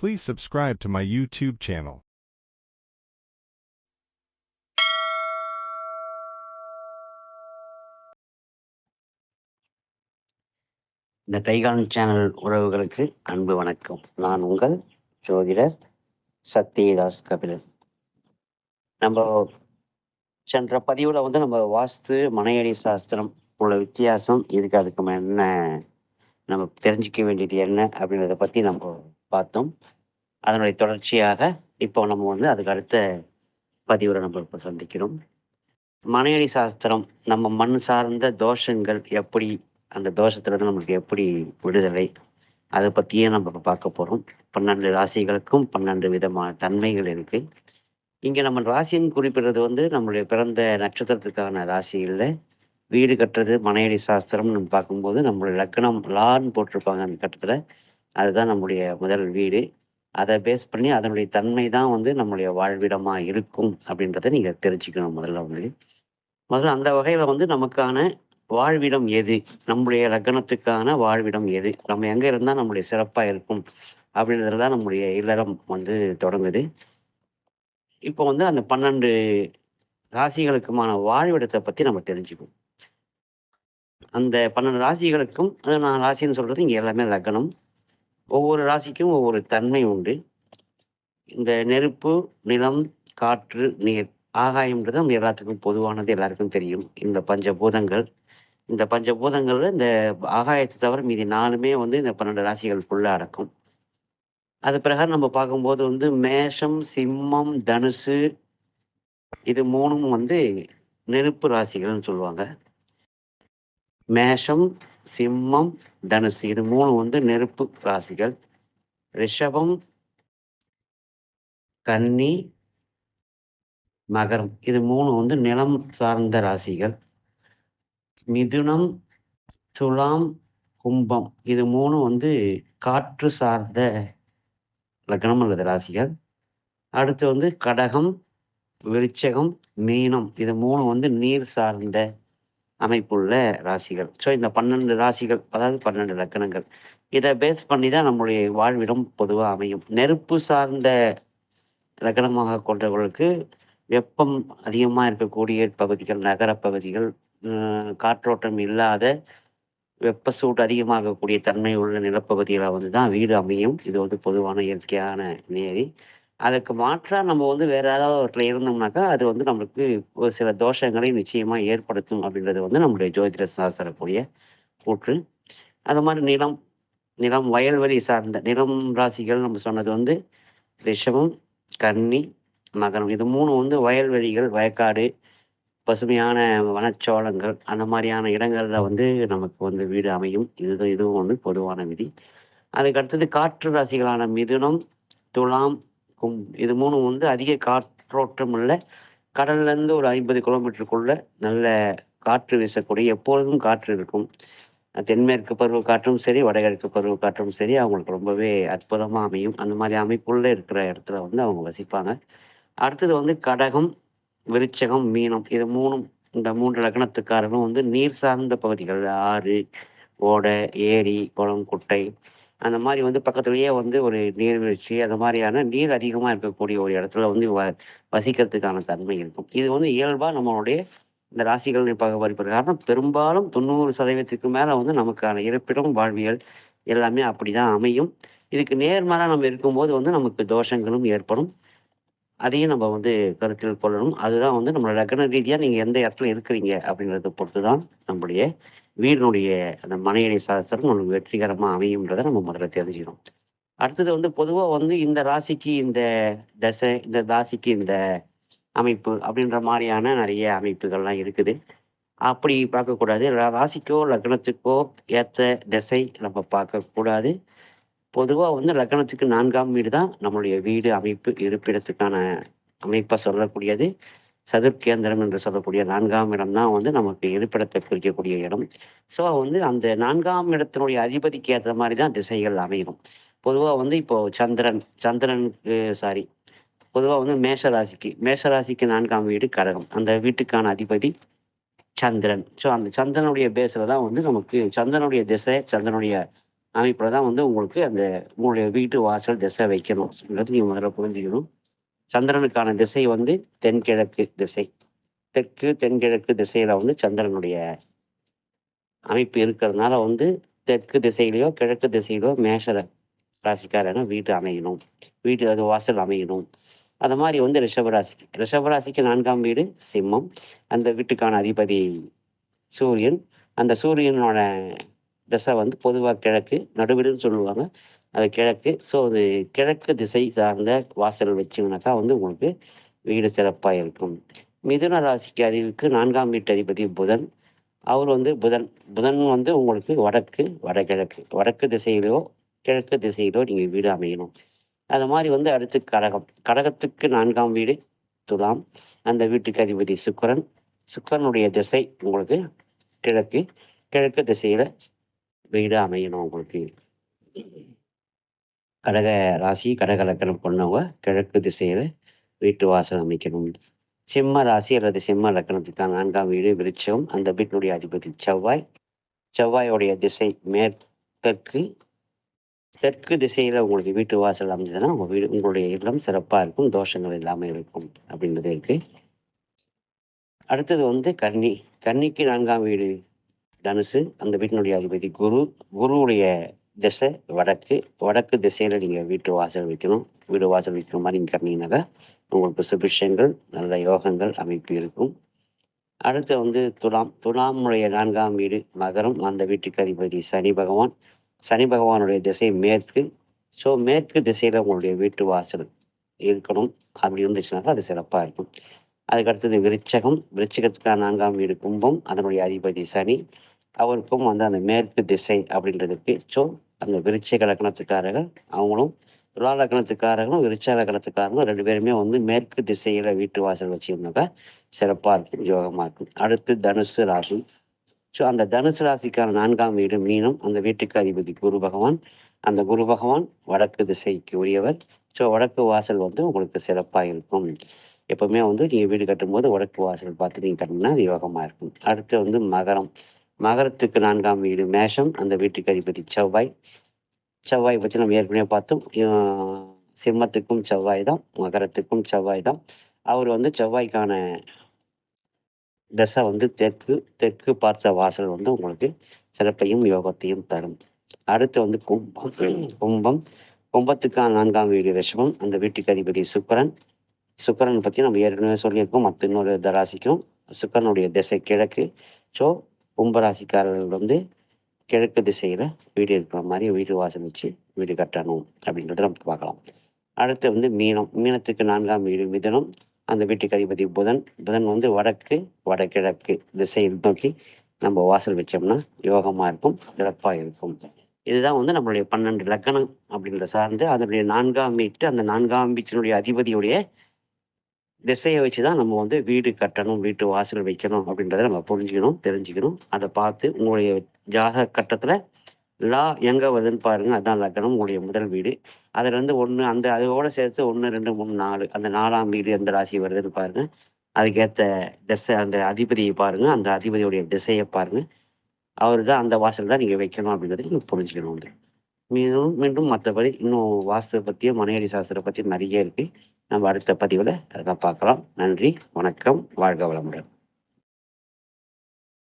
Please subscribe to my YouTube channel. இந்த TiEcon channel உறவுகளுக்கு அன்பு வணக்கம். நான் உங்கள் ஜோதிடர் சத்யதாஸ் கபிலன். நம்ம சென்ற பதிவில் நம்ம வாஸ்து மனையடி சாஸ்திரம் உள்ள வித்தியாசம், இதுக்கு அதுக்கு என்ன நம்ம தெரிஞ்சிக்க வேண்டியது என்ன அப்படின்றத பற்றி நம்ம பார்த்தோம். அதனுடைய தொடர்ச்சியாக இப்போ நம்ம அதுக்கு அடுத்த பதிவில் நம்ம இப்போ சந்திக்கிறோம். மனையடி சாஸ்திரம் நம்ம மண் சார்ந்த தோஷங்கள் எப்படி, அந்த தோஷத்துலேருந்து நம்மளுக்கு எப்படி விடுதலை, அதை பற்றியே நம்ம இப்போ பார்க்க போகிறோம். 12 ராசிகளுக்கும் 12 விதமான தன்மைகள் இருக்குது. இங்கே நம்ம ராசின்னு குறிப்பிடுறது நம்மளுடைய பிறந்த நட்சத்திரத்துக்கான ராசி இல்லை. வீடு கட்டுறது மனையடி சாஸ்திரம்னு நம்ம பார்க்கும்போது நம்மளுடைய லக்னம் லான்னு போட்டிருப்பாங்க அந்த கட்டத்தில், அதுதான் நம்முடைய முதல் வீடு. அதை பேஸ் பண்ணி அதனுடைய தன்மை தான் நம்மளுடைய வாழ்விடமாக இருக்கும் அப்படின்றத நீங்கள் தெரிஞ்சுக்கணும். முதல்ல அந்த வகையில் நமக்கான வாழ்விடம் எது, நம்முடைய லக்னத்துக்கான வாழ்விடம் எது, நம்ம எங்கே இருந்தால் நம்மளுடைய சிறப்பாக இருக்கும் அப்படின்றதுல தான் நம்முடைய இல்லறம் தொடங்குது. இப்போ அந்த 12 ராசிகளுக்குமான வாழ்விடத்தை பற்றி நம்ம தெரிஞ்சுக்கணும். அந்த 12 ராசிகளுக்கும், நான் ராசின்னு சொல்கிறது இங்கே எல்லாமே லக்னம். ஒவ்வொரு ராசிக்கும் ஒவ்வொரு தன்மை உண்டு. இந்த நெருப்பு, நிலம், காற்று, நீர், ஆகாயம்ன்றது நம்ம எல்லாத்துக்கும் பொதுவானது, எல்லாருக்கும் தெரியும். இந்த பஞ்சபூதங்கள், இந்த பஞ்சபூதங்களில் இந்த ஆகாயத்தை தவிர மீதி 4மே இந்த 12 ராசிகளுக்குள்ள அடக்கும். அது பிரகாரம் நம்ம பார்க்கும்போது மேஷம், சிம்மம், தனுசு, இது 3ம் நெருப்பு ராசிகள்னு சொல்லுவாங்க. மேஷம், சிம்மம், தனுசு, இது 3 நெருப்பு ராசிகள். ரிஷபம், கன்னி, மகரம், இது 3 நிலம் சார்ந்த ராசிகள். மிதுனம், துலாம், கும்பம், இது 3 காற்று சார்ந்த லக்னம் அல்லது ராசிகள். அடுத்து கடகம், விருச்சகம், மீனம், இது 3 நீர் சார்ந்த அமைப்புள்ள ராசிகள். ஸோ இந்த 12 ராசிகள், அதாவது 12 லக்னங்கள், இதை பேஸ் பண்ணி தான் நம்முடைய வாழ்விடம் பொதுவாக அமையும். நெருப்பு சார்ந்த லக்னமாக கொண்டவர்களுக்கு வெப்பம் அதிகமாக இருக்கக்கூடிய பகுதிகள், நகர பகுதிகள், காற்றோட்டம் இல்லாத வெப்ப சூடு அதிகமாகக்கூடிய தன்மை உள்ள நிலப்பகுதியில் தான் வீடு அமையும். இது பொதுவான இயற்கையான நேரி. அதுக்கு மாற்றாக நம்ம வேற ஏதாவது இடத்துல இருந்தோம்னாக்கா அது நம்மளுக்கு ஒரு சில தோஷங்களை நிச்சயமாக ஏற்படுத்தும் அப்படின்றது நம்முடைய ஜோதிட சாஸ்திரக்கூடிய கூற்று. அது மாதிரி நிலம் வயல்வெளி சார்ந்த நிலம் ராசிகள் நம்ம சொன்னது ரிஷபம், கன்னி, மகரம், இது 3 வயல்வெளிகள், வயக்காடு, பசுமையான வனச்சோளங்கள், அந்த மாதிரியான இடங்களில் நமக்கு வீடு அமையும். இதுவும் பொதுவான விதி. அதுக்கு அடுத்தது காற்று ராசிகளான மிதுனம், துலாம், இது 3 அதிக காற்றோட்டம் உள்ள, கடல்லேருந்து ஒரு 50 கிலோமீட்டருக்குள்ள நல்ல காற்று வீசக்கூடிய, எப்பொழுதும் காற்று இருக்கும். தென்மேற்கு பருவ காற்றும் சரி, வடகிழக்கு பருவ காற்றும் சரி, அவங்களுக்கு ரொம்பவே அற்புதமாக அமையும். அந்த மாதிரி அமைப்புள்ள இருக்கிற இடத்துல அவங்க வசிப்பாங்க. அடுத்தது கடகம், விருச்சகம், மீனம், இது 3ம், இந்த 3 லக்னத்துக்காரர்களும் நீர் சார்ந்த பகுதிகள், ஆறு, ஓடை, ஏரி, குளம், குட்டை, அந்த மாதிரி பக்கத்துலேயே ஒரு நீர்வீழ்ச்சி, அந்த மாதிரியான நீர் அதிகமாக இருக்கக்கூடிய ஒரு இடத்துல வசிக்கிறதுக்கான தன்மை இருக்கும். இது இயல்பாக நம்மளுடைய இந்த ராசிகள் பகுப்பாய்வு பிரகாரம் பெரும்பாலும் 90% மேலே நமக்கான இருப்பிடம், வாழ்வியல் எல்லாமே அப்படி தான் அமையும். இதுக்கு நேர்மாறாக நம்ம இருக்கும்போது நமக்கு தோஷங்களும் ஏற்படும். அதையும் நம்ம கருத்தில் கொள்ளணும். அதுதான் நம்மளோட லக்ன ரீதியாக நீங்கள் எந்த இடத்துல இருக்கிறீங்க அப்படின்றத பொறுத்து தான் நம்முடைய வீடினுடைய அந்த மனையடி சாஸ்திரம் நம்மளுக்கு வெற்றிகரமாக அமையும்ன்றதை நம்ம முதல்ல தெரிஞ்சுக்கணும். அடுத்தது பொதுவாக இந்த ராசிக்கு இந்த தசை, இந்த ராசிக்கு இந்த அமைப்பு அப்படின்ற மாதிரியான நிறைய அமைப்புகள்லாம் இருக்குது. அப்படி பார்க்கக்கூடாது. ராசிக்கோ லக்னத்துக்கோ ஏற்ற திசை நம்ம பார்க்கக்கூடாது. பொதுவாக லக்னத்துக்கு 4ஆம் வீடு தான் நம்மளுடைய வீடு அமைப்பு, இருப்பிடத்துக்கான அமைப்பை சொல்லக்கூடியது. சதுர்கேந்திரம் என்று சொல்லக்கூடிய 4ஆம் இடம் தான் நமக்கு இருப்பிடத்தை குறிக்கக்கூடிய இடம். ஸோ அந்த 4ஆம் இடத்தினுடைய அதிபதிக்கு ஏற்ற மாதிரி தான் திசைகள் அமையும். பொதுவாக இப்போ சந்திரனுக்கு பொதுவாக மேஷராசிக்கு 4ஆம் வீடு கடகம், அந்த வீட்டுக்கான அதிபதி சந்திரன். ஸோ அந்த சந்திரனுடைய பேஸில் தான் நமக்கு சந்திரனுடைய திசை, சந்திரனுடைய அமைப்பில் தான் வந்து உங்களுக்கு அந்த உங்களுடைய வீட்டு வாசல் திசை வைக்கணும் நீங்கள் முதல்ல புரிஞ்சுக்கணும். சந்திரனுக்கான திசை வந்து தென்கிழக்கு திசை. தெற்கு தென்கிழக்கு திசையில் வந்து சந்திரனுடைய அமைப்பு இருக்கிறதுனால வந்து தெற்கு திசையிலையோ கிழக்கு திசையிலோ மேஷ ராசிக்காரங்க வீடு அமையணும். வீடு அது வாசல் அமையணும். அந்த மாதிரி வந்து ரிஷபராசிக்கு ரிஷபராசிக்கு 4ஆம் வீடு சிம்மம். அந்த வீட்டுக்கான அதிபதி சூரியன். அந்த சூரியனோட திசை வந்து பொதுவாக கிழக்கு, நடுவீடுன்னு சொல்லுவாங்க. அது கிழக்கு. ஸோ அது கிழக்கு திசை சார்ந்த வாசல் வச்சிங்கனாக்கா வந்து உங்களுக்கு வீடு சிறப்பாக இருக்கும். மிதுன ராசிக்கு அறிவுக்கு 4ஆம் வீட்டு அதிபதி புதன். அவர் வந்து புதன் வந்து உங்களுக்கு வடக்கு வடகிழக்கு வடக்கு திசையிலோ கிழக்கு திசையிலோ நீங்கள் வீடு அமையணும். அது மாதிரி வந்து அடுத்து கடகம். கடகத்துக்கு 4ஆம் வீடு துலாம். அந்த வீட்டுக்கு அதிபதி சுக்கிரன். சுக்கிரனுடைய திசை உங்களுக்கு கிழக்கு. கிழக்கு திசையில் வீடு அமையணும் உங்களுக்கு. கடக ராசி கடக லக்கணம் கொண்டவங்க கிழக்கு திசையில் வீட்டு வாசல் அமைக்கணும். சிம்ம ராசி அல்லது சிம்ம லக்கணத்துக்கான 4ஆம் வீடு விருட்சம். அந்த வீட்டினுடைய அதிபதி செவ்வாய். செவ்வாயோடைய திசை மேற்கு. தெற்கு திசையில் உங்களுக்கு வீட்டு வாசல் அமைஞ்சதுன்னா உங்கள் வீடு உங்களுடைய இல்லம் சிறப்பாக இருக்கும், தோஷங்கள் இல்லாமல் இருக்கும் அப்படின்றது இருக்கு. அடுத்தது வந்து கன்னி. கன்னிக்கு 4ஆம் வீடு தனுசு. அந்த வீட்டினுடைய அதிபதி குரு. குருவுடைய திசை வடக்கு. வடக்கு திசையில் நீங்கள் வீட்டு வாசல் வைக்கணும். வீடு வாசல் வைக்கிற மாதிரி நீங்கள் கட்டினீங்கன்னாக்கா உங்களுக்கு சுபிஷங்கள் நல்ல யோகங்கள் அமைப்பு இருக்கும். அடுத்து வந்து துலாம். துலாமுடைய 4ஆம் வீடு மகரம். அந்த வீட்டுக்கு அதிபதி சனி பகவான். சனி பகவானுடைய திசை மேற்கு. ஸோ மேற்கு திசையில் உங்களுடைய வீட்டு வாசல் இருக்கணும். அப்படி இருந்துச்சுனாக்கா அது சிறப்பாக இருக்கும். அதுக்கு அடுத்தது விருச்சகம். விருச்சிகத்துக்கான 4ஆம் வீடு கும்பம். அதனுடைய அதிபதி சனி. அவருக்கும் வந்து அந்த மேற்கு திசை அப்படின்றதுக்கு. ஸோ அந்த விருச்சிக லக்னத்துக்காரர்கள் அவங்களும் துலா லக்னத்துக்காரர்களும் விருச்ச லக்னத்துக்காரங்களும் 2 பேருமே வந்து மேற்கு திசையில் வீட்டு வாசல் வச்சுருந்தாக்கா சிறப்பாக இருக்கும், யோகமாக இருக்கும். அடுத்து தனுசு ராசி. ஸோ அந்த தனுசு ராசிக்கான 4ஆம் வீடு மீனம். அந்த வீட்டுக்கு அதிபதி குரு பகவான். அந்த குரு பகவான் வடக்கு திசைக்கு உரியவர். ஸோ வடக்கு வாசல் வந்து உங்களுக்கு சிறப்பாக இருக்கும். எப்பவுமே வந்து நீங்கள் வீடு கட்டும்போது வடக்கு வாசல் பார்த்து நீங்கள் கட்டினா அது யோகமாக இருக்கும். அடுத்து வந்து மகரம். மகரத்துக்கு 4ஆம் வீடு மேஷம். அந்த வீட்டுக்கு அதிபதி செவ்வாய். செவ்வாய் பற்றி நம்ம ஏற்கனவே பார்த்தோம். சிம்மத்துக்கும் செவ்வாய் தான், மகரத்துக்கும் செவ்வாய் தான். அவர் வந்து செவ்வாய்க்கான திசை வந்து தெற்கு. தெற்கு பார்த்த வாசல் வந்து உங்களுக்கு சிறப்பையும் யோகத்தையும் தரும். அடுத்து வந்து கும்பம். கும்பம். கும்பத்துக்கான 4ஆம் வீடு ரிஷபம். அந்த வீட்டுக்கு அதிபதி சுக்கிரன். சுக்கிரன் பற்றி நம்ம ஏற்கனவே சொல்லியிருக்கோம். மற்ற இன்னொரு ராசிக்கும் சுக்கிரனுடைய திசை கிழக்கு. ஸோ கும்பராசிக்காரர்கள் வந்து கிழக்கு திசையில் வீடு இருக்கிற மாதிரி வீடு வாசல் வச்சு வீடு கட்டணும் அப்படின்றத நம்ம பார்க்கலாம். அடுத்து வந்து மீனம். மீனத்துக்கு 4ஆம் வீடு மிதுனம். அந்த வீட்டுக்கு அதிபதி புதன். புதன் வந்து வடக்கு வடகிழக்கு திசையை நோக்கி நம்ம வாசல் வச்சோம்னா யோகமாக இருக்கும், சிறப்பாக இருக்கும். இதுதான் வந்து நம்மளுடைய 12 லக்கணம் அப்படின்ற சார்ந்து அதனுடைய 4ஆம் வீட்டு அந்த 4ஆம் வீட்டினுடைய அதிபதியுடைய திசையை வச்சு தான் நம்ம வந்து வீடு கட்டணும், வீட்டு வாசல் வைக்கணும் அப்படின்றத நம்ம புரிஞ்சுக்கணும், தெரிஞ்சுக்கணும். அதை பார்த்து உங்களுடைய ஜாதக கட்டத்தில் லா எங்கே வருதுன்னு பாருங்கள். அதுதான் லக்னம், உங்களுடைய முதல் வீடு. அதில் வந்து ஒன்று அந்த அதோடு சேர்த்து 1, 2, 3, 4 அந்த 4ஆம் வீடு எந்த ராசி வருதுன்னு பாருங்கள். அதுக்கேற்ற திசை அந்த அதிபதியை பாருங்கள், அந்த அதிபதியுடைய திசையை பாருங்கள். அவர் தான் அந்த வாசல் தான் நீங்கள் வைக்கணும் அப்படின்றத நீங்கள் புரிஞ்சுக்கணும். வந்து மீண்டும் மற்றபடி இன்னும் வாஸ்து பற்றியும் மனையடி சாஸ்திரம் பற்றியும் நிறைய இருக்குது. நம்ம அடுத்த பதிவில் அதெல்லாம் பார்க்கலாம். நன்றி, வணக்கம், வாழ்க வளமுடன்.